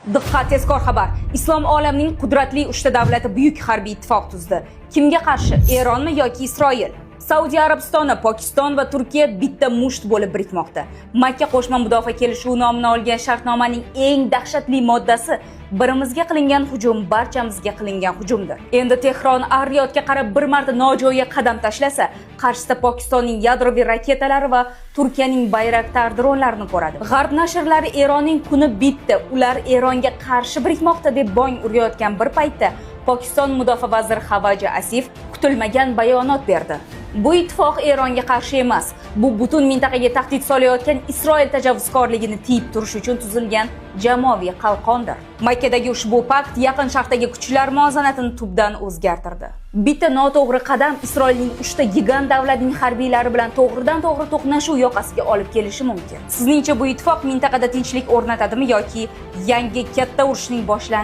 Diqqat, tezkor xabar. Islom olamining qudratli 3 ta davlati buyuk harbiy ittifoq tuzdi. Kimga qarshi? Eronmi yoki Isroil? Saudiya Arabistoni, Pokiston va Turkiya bitta musht bo'lib birikmoqda. Makka qo'shma mudofaa kelishuvi nomini olgan shartnomaning eng dahshatli moddasi birimizga qilingan hujum barchamizga qilingan hujumdir. Endi Tehron Ar-Riyodga qarab bir marta nojo'ya qadam tashlasa, qarshisida Pokistonning yadroviy raketalari va Turkiyaning Bayraktar dronlarini ko'radi. G'arb nashrlari Eronning kuni bitdi, ular Eronga qarshi birikmoqda deb bong urayotgan bir paytda Pokiston mudofaa vaziri Xavaja Asif kutilmagan bayonot berdi. Bu ittifoq Eronga qarshi emas, bu butun mintaqaga tahdid solayotgan Isroil tajovuzkorligini tiyib turish uchun tuzilgan jamoaviy qalqondir. Makkadagi ushbu pakt Yaqin Sharqdagi kuchlar muvozanatini tubdan o'zgartirdi. Bitta noto'g'ri qadam Isroilning 3 ta gigant davlatining harbiylari bilan to'g'ridan-to'g'ri to'qnashuv yoqasiga olib kelishi mumkin. Sizningcha bu ittifoq mintaqada tinchlik o'rnatadimi yoki yangi katta urushning boshlanishi